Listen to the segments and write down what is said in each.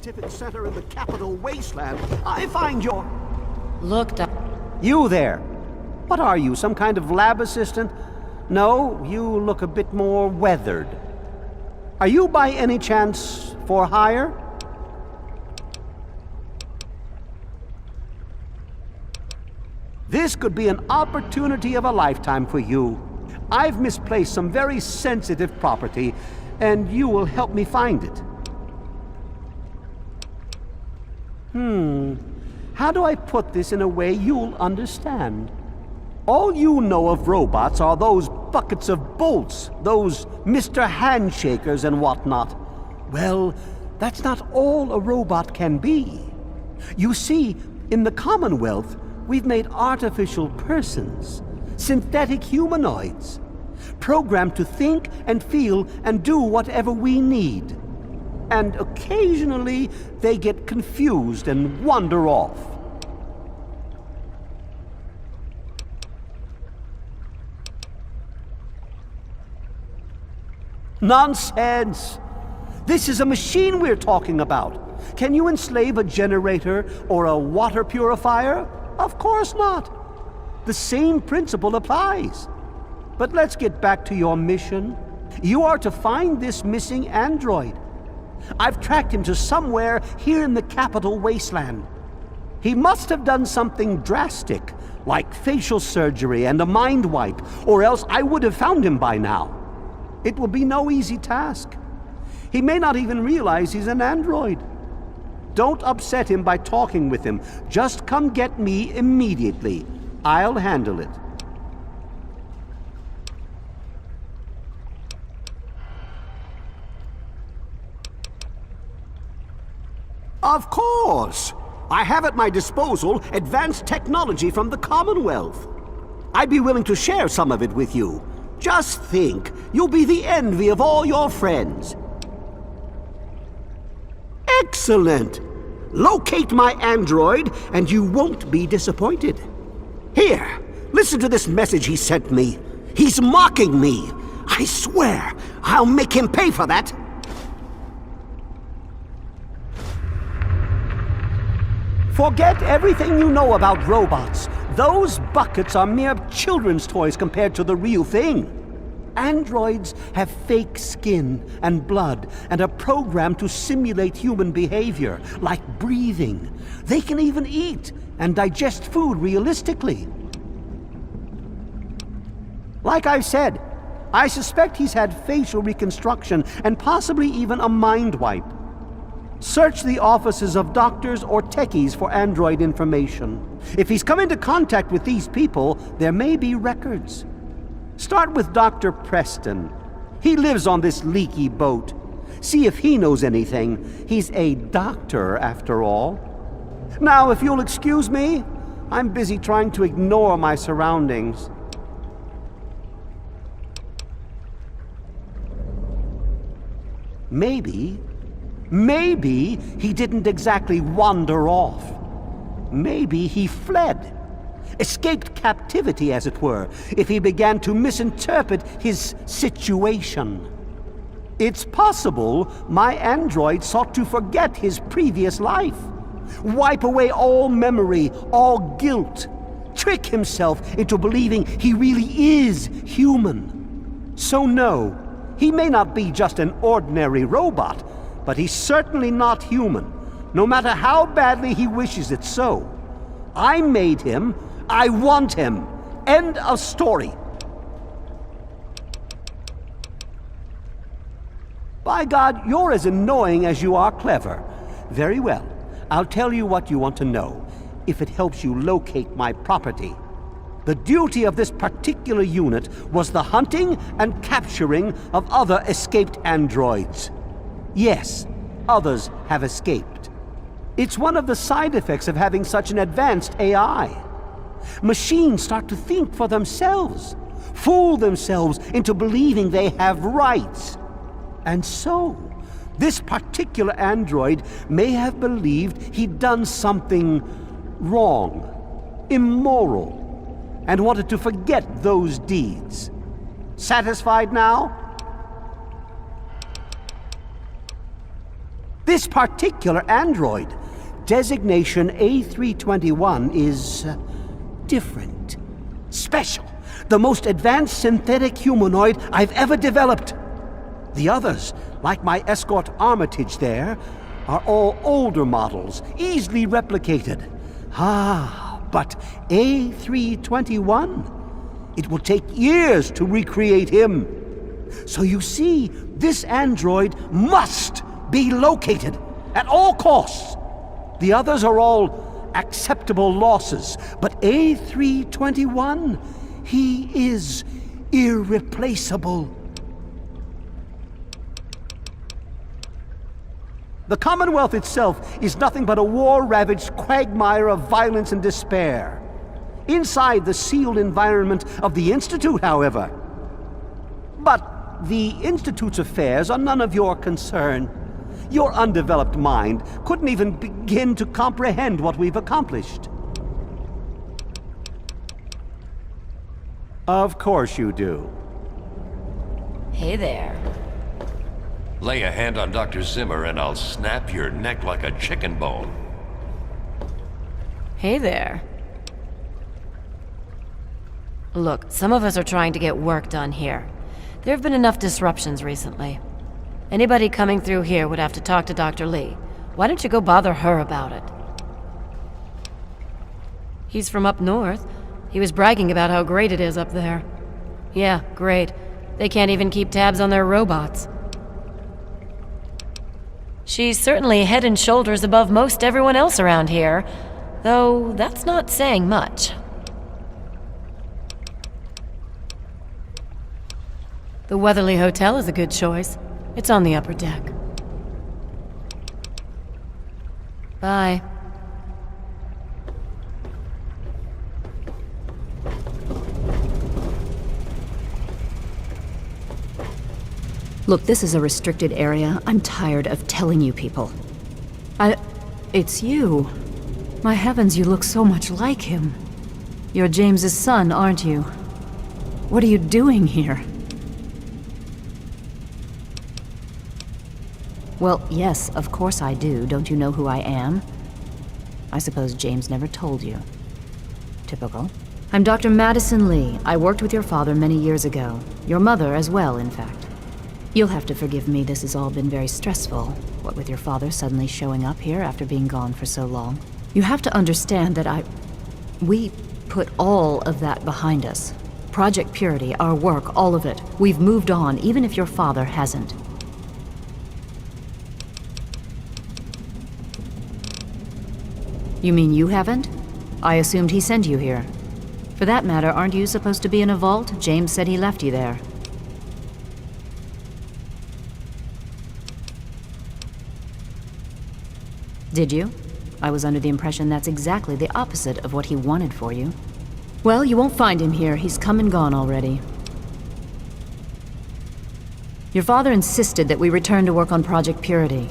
scientific center in the capital wasteland, I find your... Look, Doc. You there. What are you, some kind of lab assistant? No, you look a bit more weathered. Are you by any chance for hire? This could be an opportunity of a lifetime for you. I've misplaced some very sensitive property, and you will help me find it. How do I put this in a way you'll understand? All you know of robots are those buckets of bolts, those Mr. Handshakers and whatnot. Well, that's not all a robot can be. You see, in the Commonwealth, we've made artificial persons, synthetic humanoids, programmed to think and feel and do whatever we need. And occasionally, they get confused and wander off. Nonsense! This is a machine we're talking about. Can you enslave a generator or a water purifier? Of course not. The same principle applies. But let's get back to your mission. You are to find this missing android. I've tracked him to somewhere here in the capital wasteland. He must have done something drastic, like facial surgery and a mind wipe, or else I would have found him by now. It will be no easy task. He may not even realize he's an android. Don't upset him by talking with him. Just come get me immediately. I'll handle it. Of course! I have at my disposal advanced technology from the Commonwealth. I'd be willing to share some of it with you. Just think, you'll be the envy of all your friends. Excellent! Locate my android, and you won't be disappointed. Here, listen to this message he sent me. He's mocking me. I swear, I'll make him pay for that. Forget everything you know about robots. Those buckets are mere children's toys compared to the real thing. Androids have fake skin and blood and are programmed to simulate human behavior, like breathing. They can even eat and digest food realistically. Like I said, I suspect he's had facial reconstruction and possibly even a mind wipe. Search the offices of doctors or techies for android information. If he's come into contact with these people, there may be records. Start with Dr. Preston. He lives on this leaky boat. See if he knows anything. He's a doctor, after all. Now, if you'll excuse me, I'm busy trying to ignore my surroundings. Maybe he didn't exactly wander off. Maybe he fled. Escaped captivity, as it were, if he began to misinterpret his situation. It's possible my android sought to forget his previous life, wipe away all memory, all guilt, trick himself into believing he really is human. So no, he may not be just an ordinary robot, but he's certainly not human, no matter how badly he wishes it so. I made him. I want him. End of story. By God, you're as annoying as you are clever. Very well. I'll tell you what you want to know, if it helps you locate my property. The duty of this particular unit was the hunting and capturing of other escaped androids. Yes, others have escaped. It's one of the side effects of having such an advanced AI. Machines start to think for themselves, fool themselves into believing they have rights. And so, this particular android may have believed he'd done something wrong, immoral, and wanted to forget those deeds. Satisfied now? This particular android, designation A321, is different, special, the most advanced synthetic humanoid I've ever developed. The others, like my escort Armitage there, are all older models, easily replicated. But A321? It will take years to recreate him. So you see, this android must be located at all costs. The others are all acceptable losses, but A321, he is irreplaceable. The Commonwealth itself is nothing but a war-ravaged quagmire of violence and despair. Inside the sealed environment of the Institute, however. But the Institute's affairs are none of your concern. Your undeveloped mind couldn't even begin to comprehend what we've accomplished. Of course you do. Hey there. Lay a hand on Dr. Zimmer and I'll snap your neck like a chicken bone. Hey there. Look, some of us are trying to get work done here. There have been enough disruptions recently. Anybody coming through here would have to talk to Dr. Lee. Why don't you go bother her about it? He's from up north. He was bragging about how great it is up there. Yeah, great. They can't even keep tabs on their robots. She's certainly head and shoulders above most everyone else around here, though that's not saying much. The Weatherly Hotel is a good choice. It's on the upper deck. Bye. Look, this is a restricted area. I'm tired of telling you people. It's you. My heavens, you look so much like him. You're James's son, aren't you? What are you doing here? Well, yes, of course I do. Don't you know who I am? I suppose James never told you. Typical. I'm Dr. Madison Lee. I worked with your father many years ago. Your mother as well, in fact. You'll have to forgive me, this has all been very stressful. What with your father suddenly showing up here after being gone for so long. You have to understand that we put all of that behind us. Project Purity, our work, all of it. We've moved on, even if your father hasn't. You mean you haven't? I assumed he sent you here. For that matter, aren't you supposed to be in a vault? James said he left you there. Did you? I was under the impression that's exactly the opposite of what he wanted for you. Well, you won't find him here. He's come and gone already. Your father insisted that we return to work on Project Purity.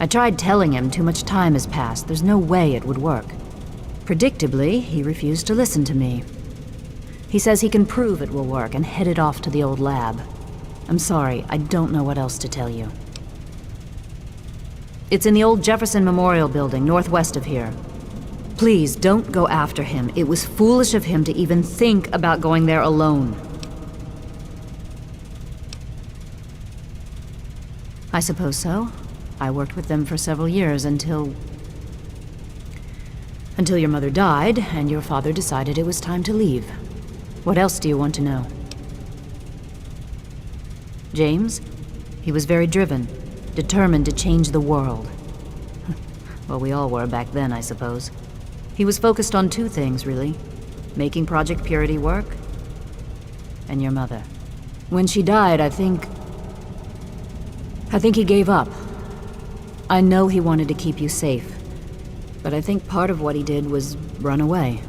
I tried telling him too much time has passed. There's no way it would work. Predictably, he refused to listen to me. He says he can prove it will work and headed off to the old lab. I'm sorry, I don't know what else to tell you. It's in the old Jefferson Memorial Building, northwest of here. Please, don't go after him. It was foolish of him to even think about going there alone. I suppose so. I worked with them for several years until your mother died, and your father decided it was time to leave. What else do you want to know? James? He was very driven. Determined to change the world. Well, we all were back then, I suppose. He was focused on two things, really. Making Project Purity work, and your mother. When she died, I think he gave up. I know he wanted to keep you safe, but I think part of what he did was run away.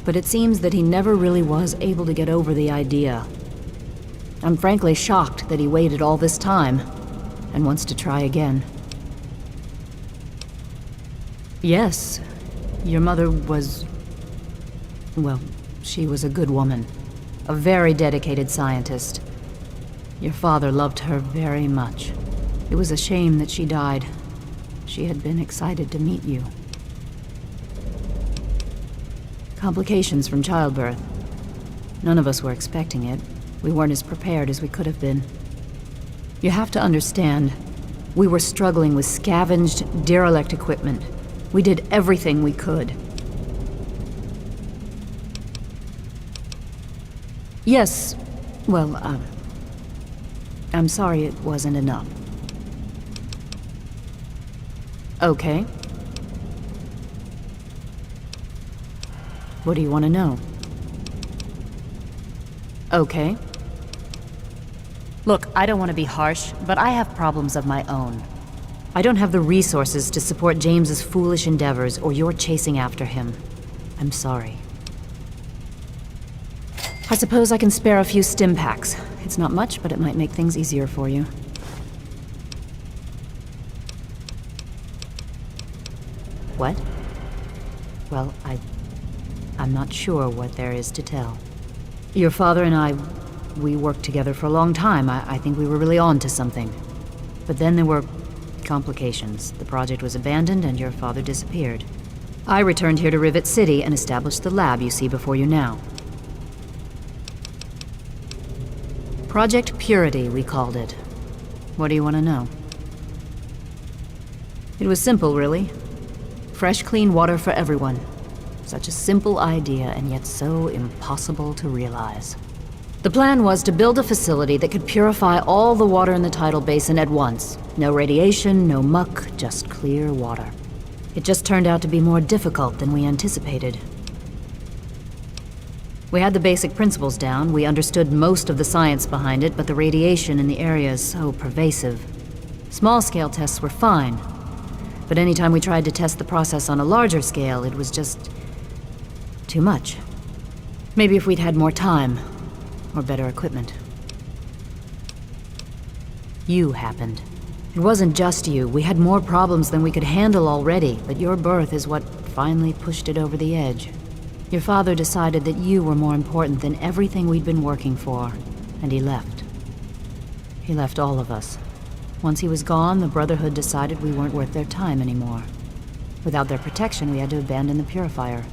But it seems that he never really was able to get over the idea. I'm frankly shocked that he waited all this time and wants to try again. Yes, your mother was... well, she was a good woman. A very dedicated scientist. Your father loved her very much. It was a shame that she died. She had been excited to meet you. Complications from childbirth. None of us were expecting it. We weren't as prepared as we could have been. You have to understand, we were struggling with scavenged, derelict equipment. We did everything we could. Yes, well, I'm sorry it wasn't enough. Okay. What do you want to know? Okay. Look, I don't want to be harsh, but I have problems of my own. I don't have the resources to support James's foolish endeavors, or you're chasing after him. I'm sorry. I suppose I can spare a few stim packs. It's not much, but it might make things easier for you. What? Well, I'm not sure what there is to tell. Your father and I, we worked together for a long time. I think we were really on to something. But then there were complications. The project was abandoned and your father disappeared. I returned here to Rivet City and established the lab you see before you now. Project Purity, we called it. What do you want to know? It was simple, really. Fresh, clean water for everyone. Such a simple idea, and yet so impossible to realize. The plan was to build a facility that could purify all the water in the tidal basin at once. No radiation, no muck, just clear water. It just turned out to be more difficult than we anticipated. We had the basic principles down, we understood most of the science behind it, but the radiation in the area is so pervasive. Small-scale tests were fine, but anytime we tried to test the process on a larger scale, it was just too much. Maybe if we'd had more time, or better equipment. You happened. It wasn't just you. We had more problems than we could handle already, but your birth is what finally pushed it over the edge. Your father decided that you were more important than everything we'd been working for, and he left. He left all of us. Once he was gone, the Brotherhood decided we weren't worth their time anymore. Without their protection, we had to abandon the Purifier.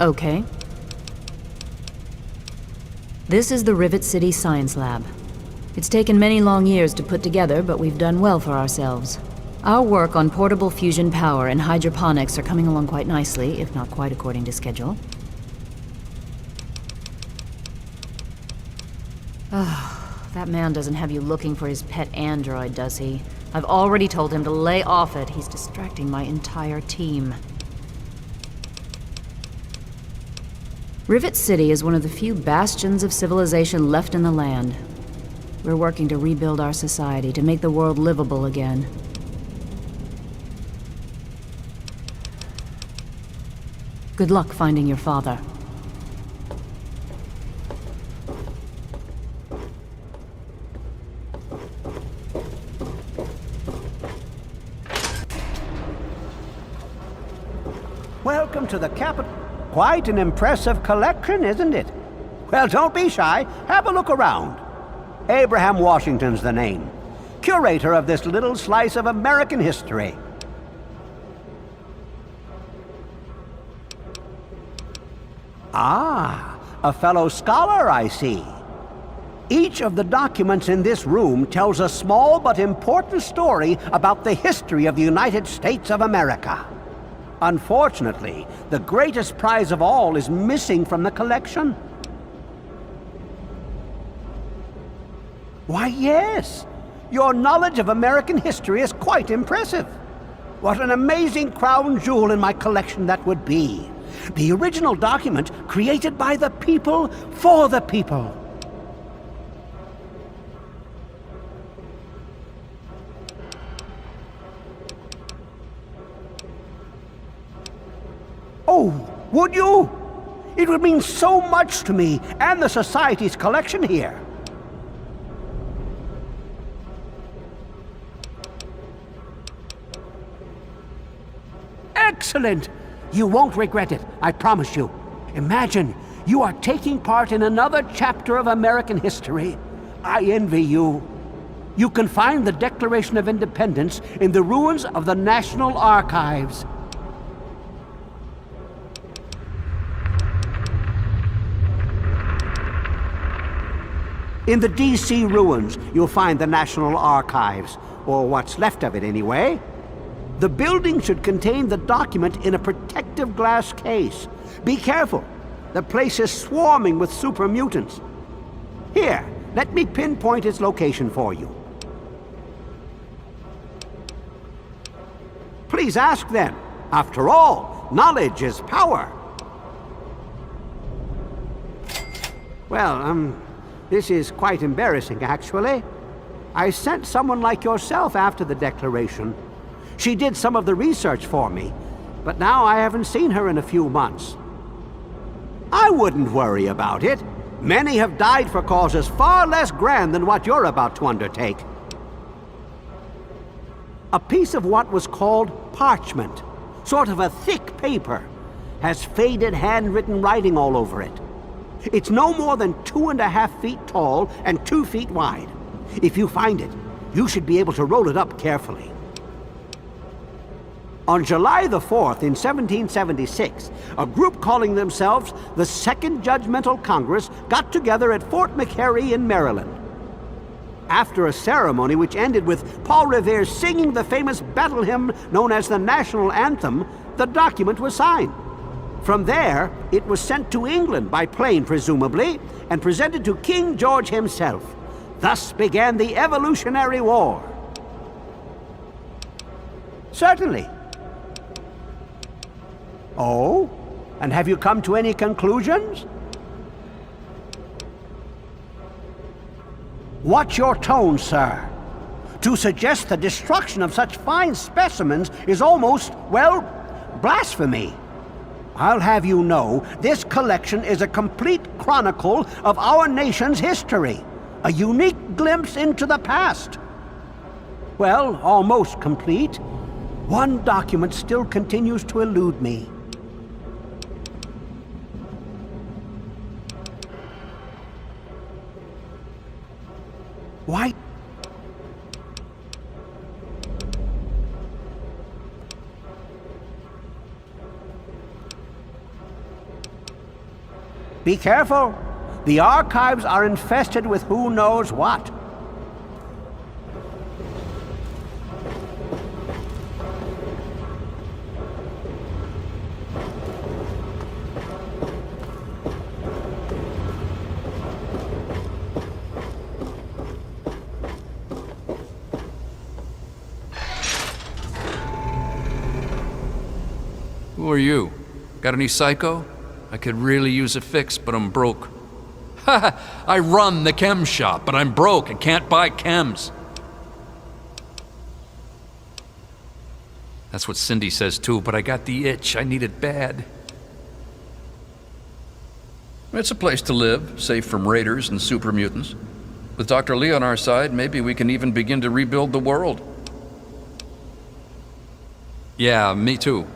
Okay. This is the Rivet City Science Lab. It's taken many long years to put together, but we've done well for ourselves. Our work on portable fusion power and hydroponics are coming along quite nicely, if not quite according to schedule. That man doesn't have you looking for his pet android, does he? I've already told him to lay off it. He's distracting my entire team. Rivet City is one of the few bastions of civilization left in the land. We're working to rebuild our society, to make the world livable again. Good luck finding your father. Welcome to the capital. Quite an impressive collection, isn't it? Well, don't be shy. Have a look around. Abraham Washington's the name. Curator of this little slice of American history. Ah, a fellow scholar, I see. Each of the documents in this room tells a small but important story about the history of the United States of America. Unfortunately, the greatest prize of all is missing from the collection. Why, yes. Your knowledge of American history is quite impressive. What an amazing crown jewel in my collection that would be. The original document created by the people for the people. Oh, would you? It would mean so much to me and the Society's collection here. Excellent! You won't regret it, I promise you. Imagine, you are taking part in another chapter of American history. I envy you. You can find the Declaration of Independence in the ruins of the National Archives. In the D.C. ruins, you'll find the National Archives, or what's left of it anyway. The building should contain the document in a protective glass case. Be careful. The place is swarming with super mutants. Here, let me pinpoint its location for you. Please ask them. After all, knowledge is power. Well, this is quite embarrassing, actually. I sent someone like yourself after the Declaration. She did some of the research for me, but now I haven't seen her in a few months. I wouldn't worry about it. Many have died for causes far less grand than what you're about to undertake. A piece of what was called parchment, sort of a thick paper, has faded handwritten writing all over it. It's no more than 2.5 feet tall and 2 feet wide. If you find it, you should be able to roll it up carefully. On July the 4th in 1776, a group calling themselves the Second Judgmental Congress got together at Fort McHenry in Maryland. After a ceremony which ended with Paul Revere singing the famous battle hymn known as the National Anthem, the document was signed. From there, it was sent to England by plane, presumably, and presented to King George himself. Thus began the Evolutionary War. Certainly. Oh? And have you come to any conclusions? Watch your tone, sir. To suggest the destruction of such fine specimens is almost, well, blasphemy. I'll have you know, this collection is a complete chronicle of our nation's history. A unique glimpse into the past. Well, almost complete. One document still continues to elude me. Why? Be careful. The archives are infested with who knows what. Who are you? Got any psycho? I could really use a fix, but I'm broke. Ha! I run the chem shop, but I'm broke and can't buy chems. That's what Cindy says too, but I got the itch. I need it bad. It's a place to live, safe from raiders and super mutants. With Dr. Lee on our side, maybe we can even begin to rebuild the world. Yeah, me too.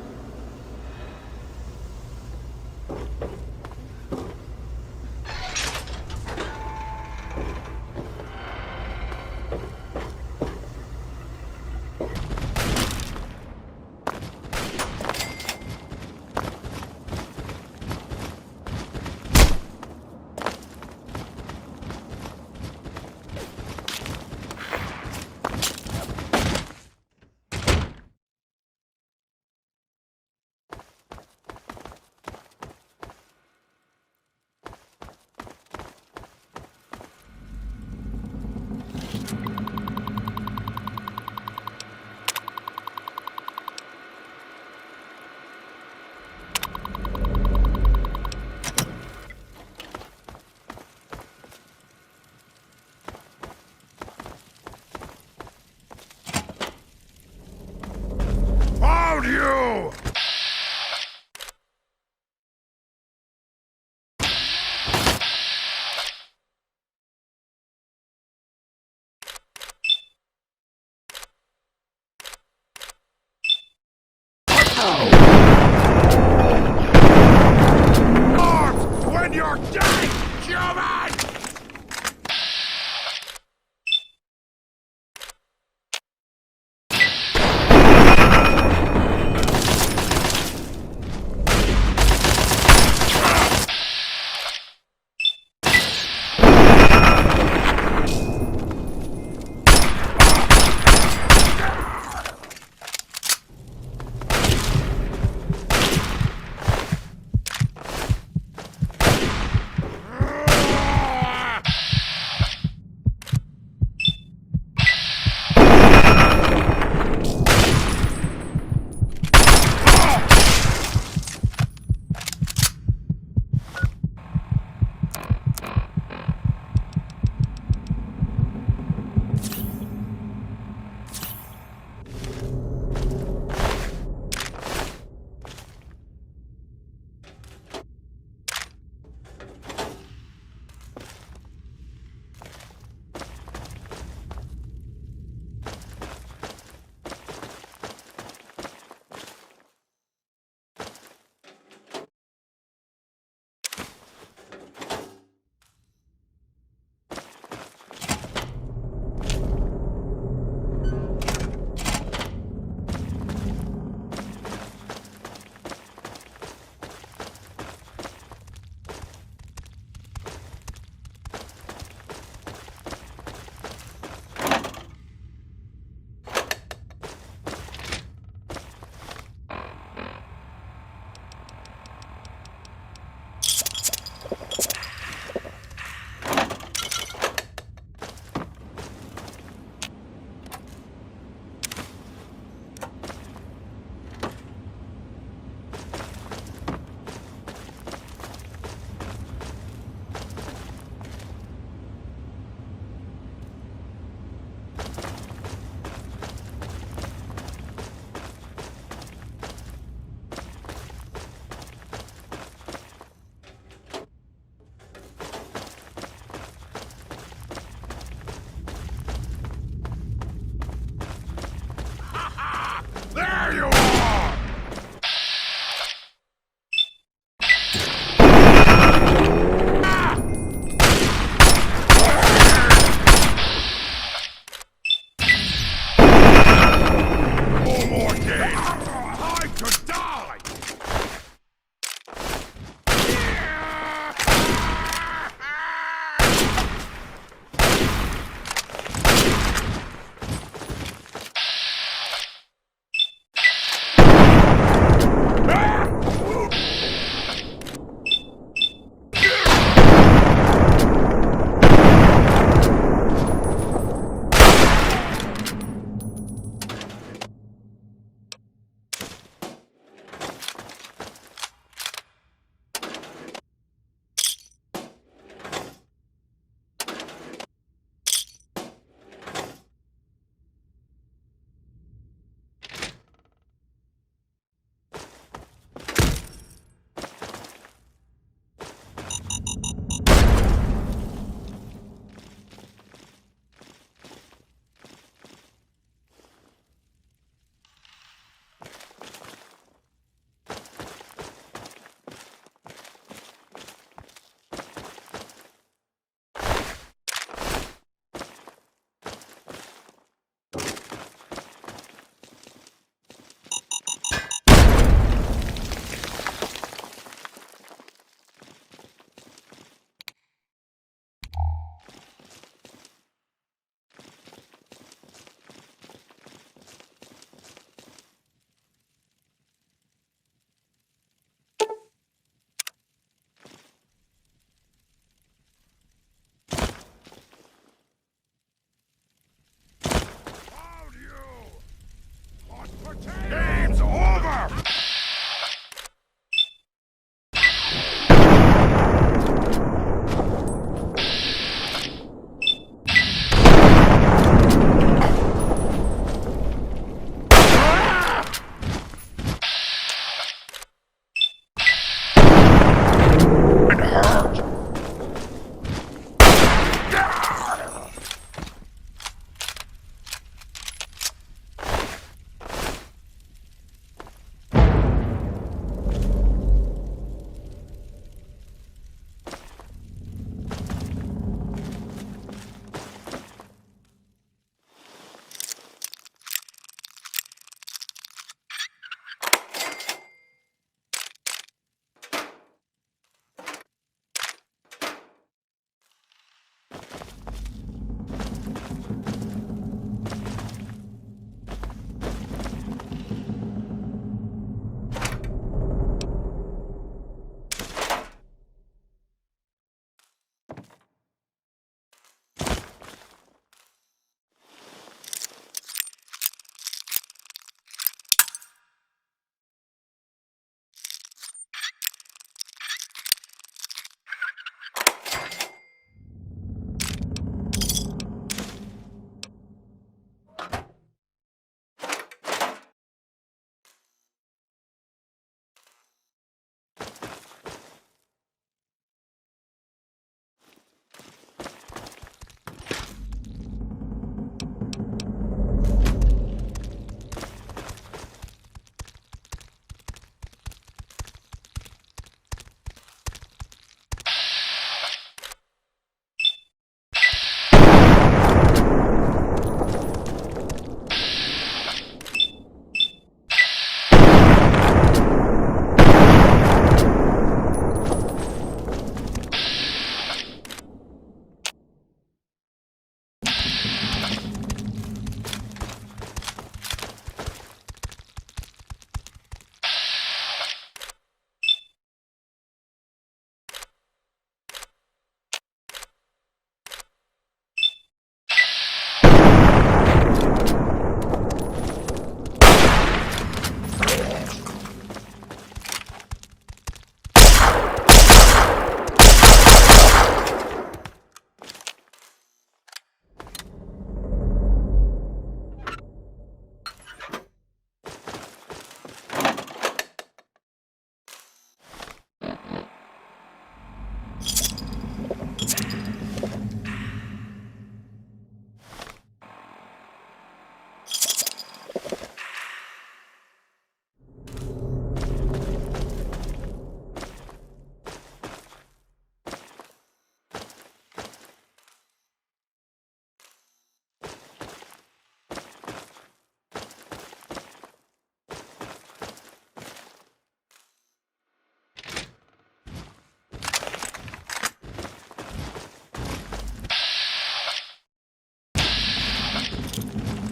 Game's over!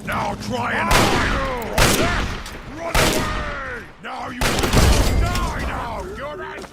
Now try and hide! Run away! Now you die now, Gilbert!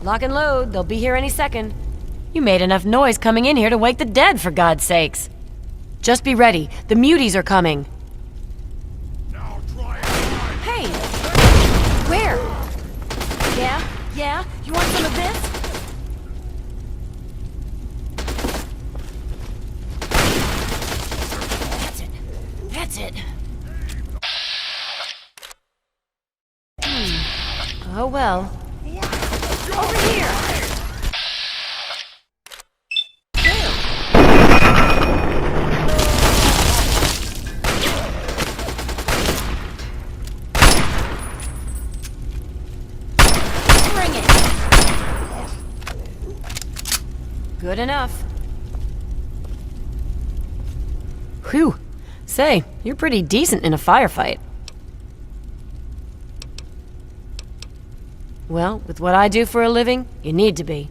Lock and load. They'll be here any second. You made enough noise coming in here to wake the dead, for God's sakes. Just be ready. The muties are coming. Now try it. Hey! Where? Yeah? Yeah? You want some of this? That's it. That's it. Oh well. Over here! Bring it! Good enough. Whew. Say, you're pretty decent in a firefight. Well, with what I do for a living, you need to be.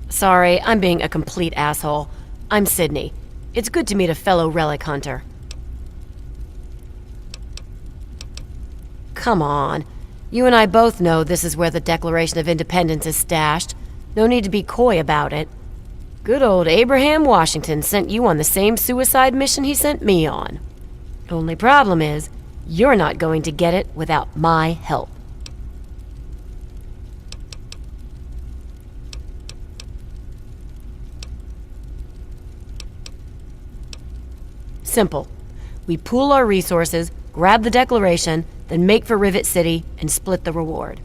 Sorry, I'm being a complete asshole. I'm Sydney. It's good to meet a fellow relic hunter. Come on. You and I both know this is where the Declaration of Independence is stashed. No need to be coy about it. Good old Abraham Washington sent you on the same suicide mission he sent me on. Only problem is, you're not going to get it without my help. Simple. We pool our resources, grab the Declaration, then make for Rivet City and split the reward.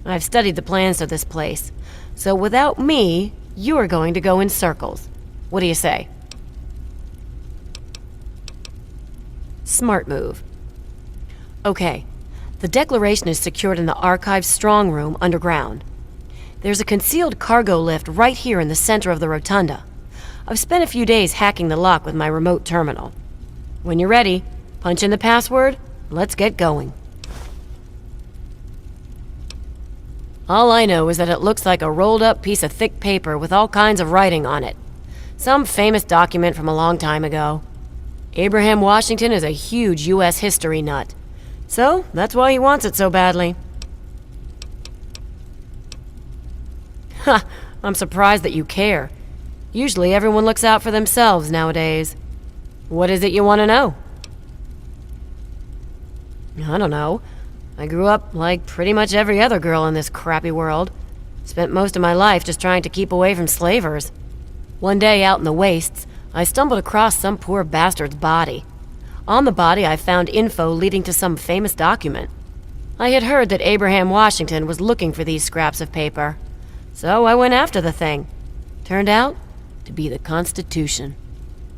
I've studied the plans of this place, so without me, you're going to go in circles. What do you say? Smart move. Okay, the Declaration is secured in the Archive's strong room underground. There's a concealed cargo lift right here in the center of the rotunda. I've spent a few days hacking the lock with my remote terminal. When you're ready, punch in the password, let's get going. All I know is that it looks like a rolled-up piece of thick paper with all kinds of writing on it. Some famous document from a long time ago. Abraham Washington is a huge U.S. history nut. So, that's why he wants it so badly. Ha! I'm surprised that you care. Usually everyone looks out for themselves nowadays. What is it you want to know? I don't know. I grew up like pretty much every other girl in this crappy world. Spent most of my life just trying to keep away from slavers. One day out in the wastes, I stumbled across some poor bastard's body. On the body, I found info leading to some famous document. I had heard that Abraham Washington was looking for these scraps of paper. So I went after the thing. Turned out to be the Constitution.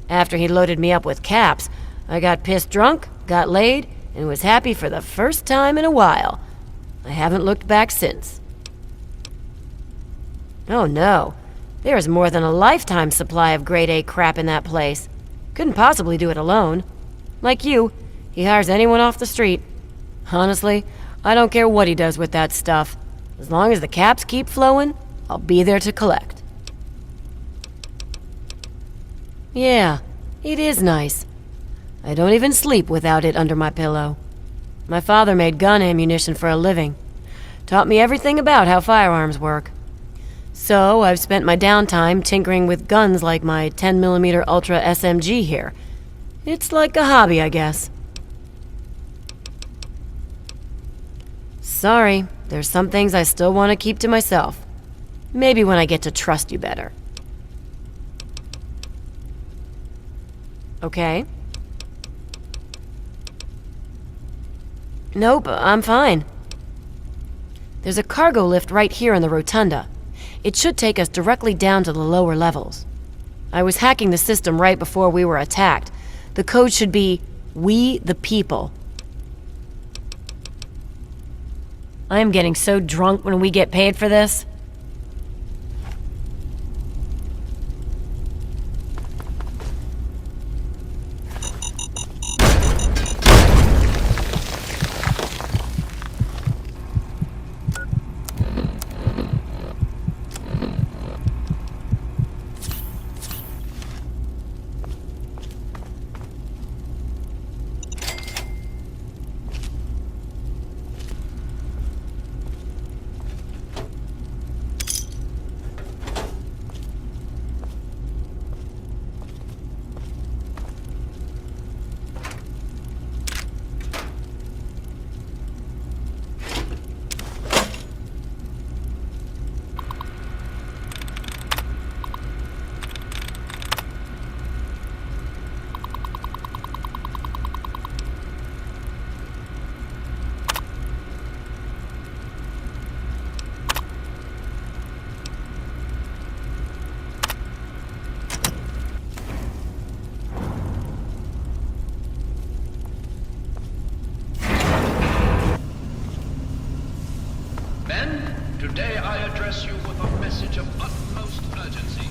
After he loaded me up with caps, I got pissed drunk, got laid, and was happy for the first time in a while. I haven't looked back since. Oh no, there is more than a lifetime supply of grade A crap in that place. Couldn't possibly do it alone. Like you, he hires anyone off the street. Honestly, I don't care what he does with that stuff. As long as the caps keep flowing, I'll be there to collect. Yeah, it is nice. I don't even sleep without it under my pillow. My father made gun ammunition for a living. Taught me everything about how firearms work. So I've spent my downtime tinkering with guns like my 10mm Ultra SMG here. It's like a hobby, I guess. Sorry, there's some things I still want to keep to myself. Maybe when I get to trust you better. Okay. Nope, I'm fine. There's a cargo lift right here in the rotunda. It should take us directly down to the lower levels. I was hacking the system right before we were attacked. The code should be, "We the People." I am getting so drunk when we get paid for this. Today I address you with a message of utmost urgency.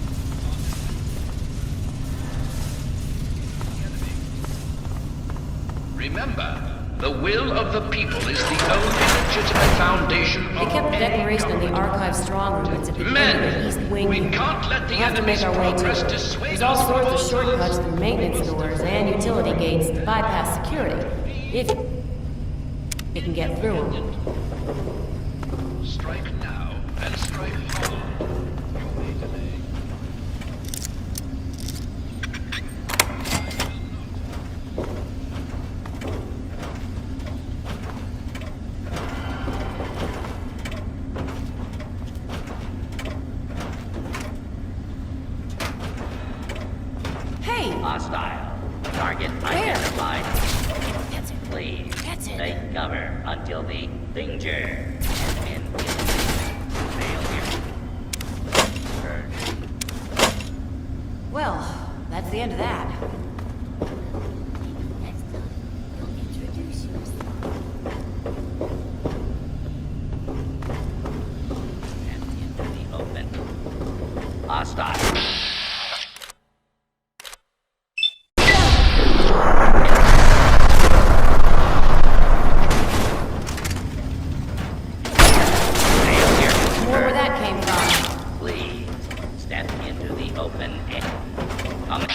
Remember, the will of the people is the only legitimate foundation They of kept the any Declaration in the government. archive strong room. It's at the end of the East Men, Wing. we can't let the We'll have to enemy's make our way to progress it. dissuade There's all us from sorts of our shortcuts purpose. through maintenance doors and utility gates to bypass security. If you can get through them. Strike now and strike hard. You may delay. Hey! Hostile. Target identified. Please take cover until the danger has been failure. Well, that's the end of that. And into the open. Hostile. More where that came from. Please step into the open and come.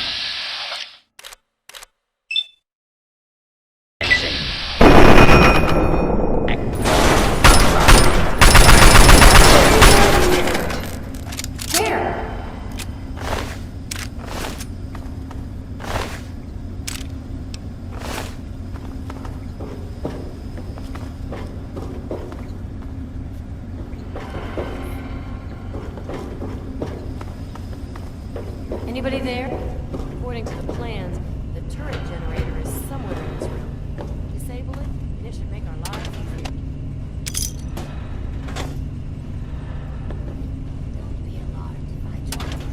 Where? Anybody there? According to the plans, the turret generator is somewhere in this room. Disable it, and it should make our lives easier. Don't be alarmed if I try to.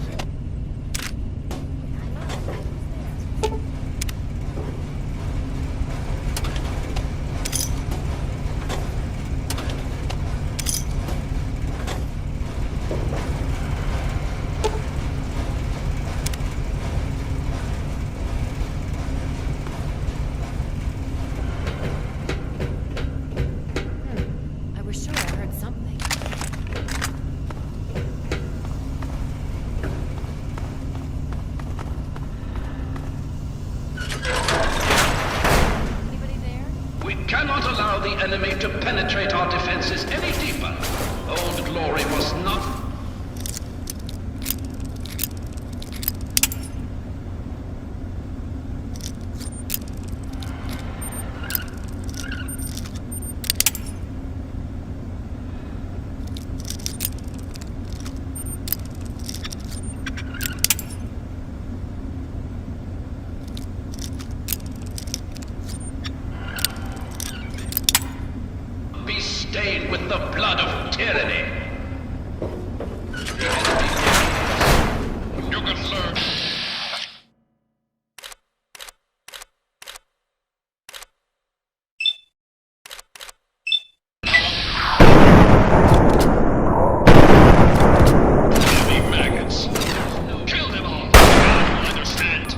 I was sure I heard something. Anybody there? We cannot allow the enemy to penetrate our defenses any deeper. Old Glory was not... be stained with the blood of tyranny. The enemy fears. You can learn. Enemy maggots. Kill them all. God will understand.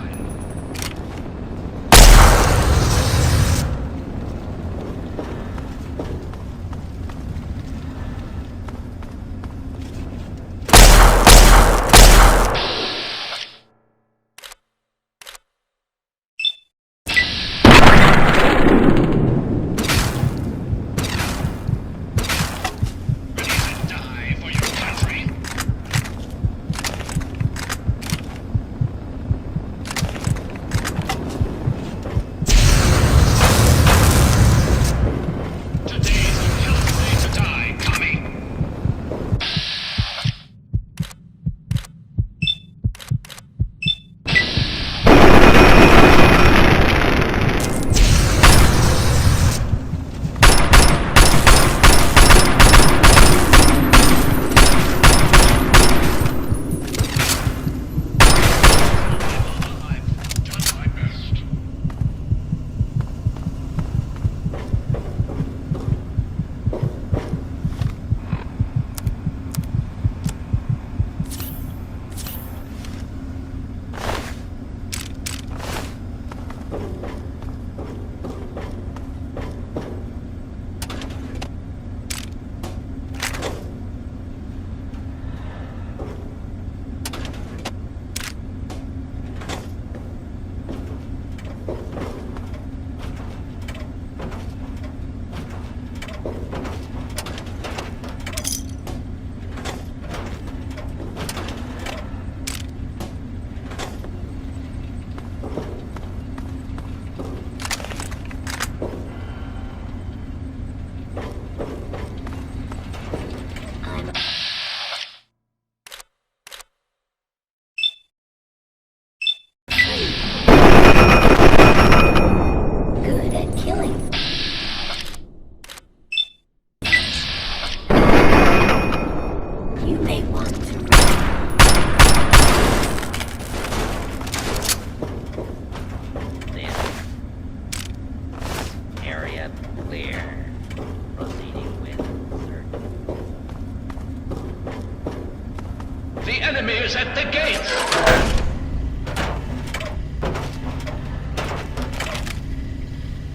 enemy is at the gates!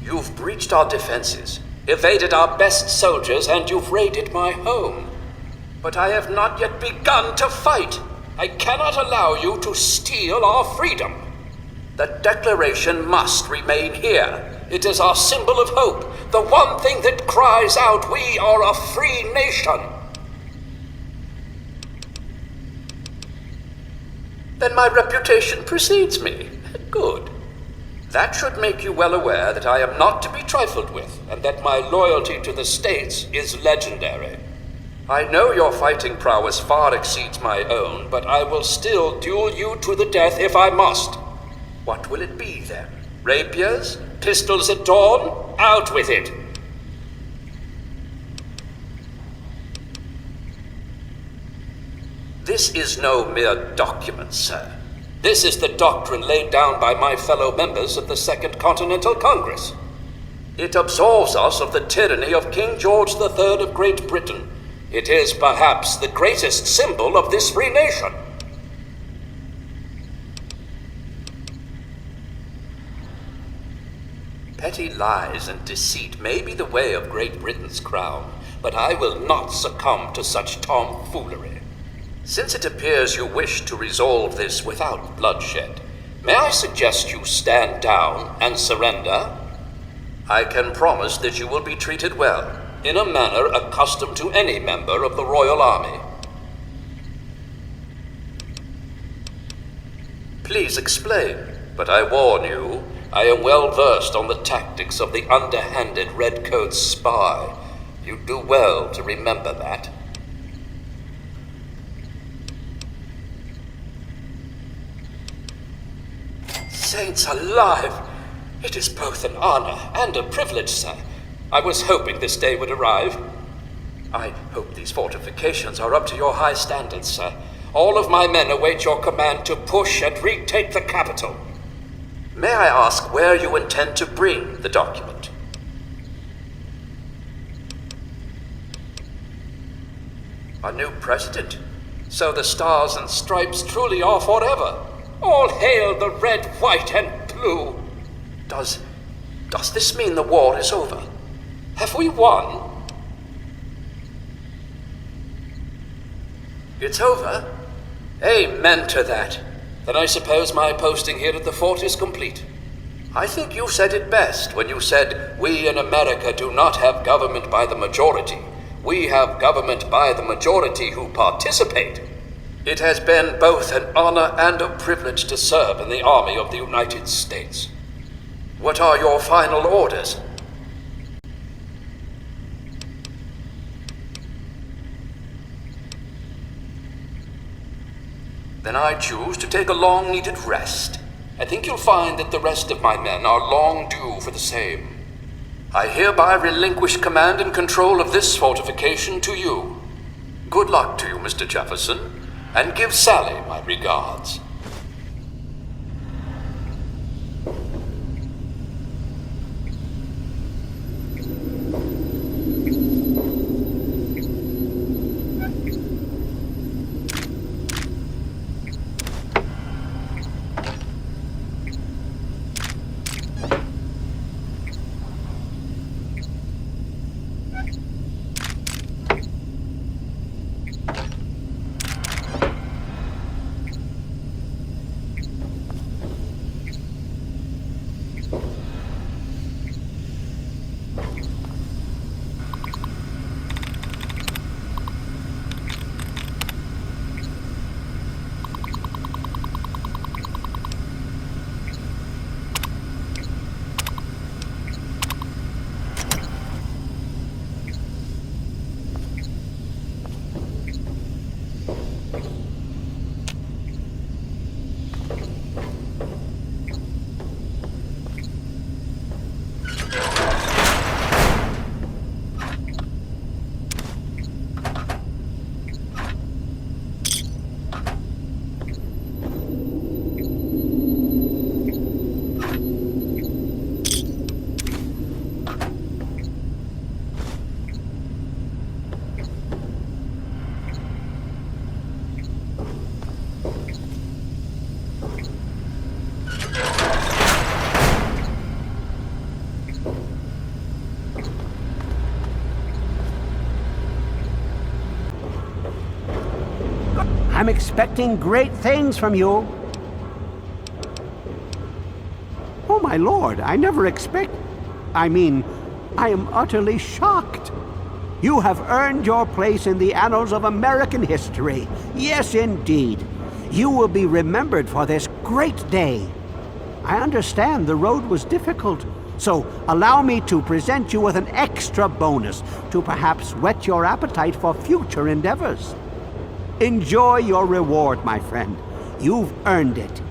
You've breached our defenses, evaded our best soldiers, and you've raided my home. But I have not yet begun to fight. I cannot allow you to steal our freedom. The Declaration must remain here. It is our symbol of hope, the one thing that cries out, we are a free nation. Then my reputation precedes me. Good. That should make you well aware that I am not to be trifled with, and that my loyalty to the States is legendary. I know your fighting prowess far exceeds my own, but I will still duel you to the death if I must. What will it be then? Rapiers? Pistols at dawn? Out with it! This is no mere document, sir. This is the doctrine laid down by my fellow members of the Second Continental Congress. It absolves us of the tyranny of King George III of Great Britain. It is perhaps the greatest symbol of this free nation. Petty lies and deceit may be the way of Great Britain's crown, but I will not succumb to such tomfoolery. Since it appears you wish to resolve this without bloodshed, may I suggest you stand down and surrender? I can promise that you will be treated well, in a manner accustomed to any member of the Royal Army. Please explain, but I warn you, I am well versed on the tactics of the underhanded Redcoat spy. You do well to remember that. Saints alive! It is both an honor and a privilege, sir. I was hoping this day would arrive. I hope these fortifications are up to your high standards, sir. All of my men await your command to push and retake the capital. May I ask where you intend to bring the document? A new president? So the stars and stripes truly are forever. All hail the red, white, and blue. Does this mean the war is over? Have we won? It's over? Amen to that. Then I suppose my posting here at the fort is complete. I think you said it best when you said, we in America do not have government by the majority. We have government by the majority who participate. It has been both an honor and a privilege to serve in the Army of the United States. What are your final orders? Then I choose to take a long-needed rest. I think you'll find that the rest of my men are long due for the same. I hereby relinquish command and control of this fortification to you. Good luck to you, Mr. Jefferson, and give Sally my regards. I'm expecting great things from you. Oh, my lord, I never I am utterly shocked. You have earned your place in the annals of American history. Yes, indeed. You will be remembered for this great day. I understand the road was difficult, so allow me to present you with an extra bonus to perhaps whet your appetite for future endeavors. Enjoy your reward, my friend. You've earned it.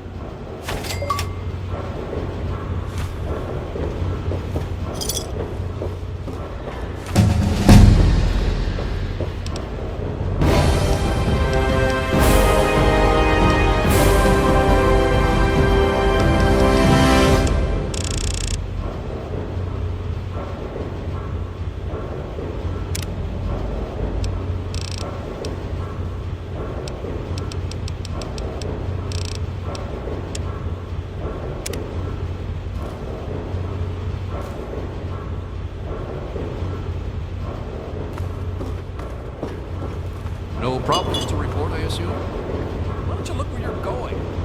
No problems to report, I assume? Why don't you look where you're going?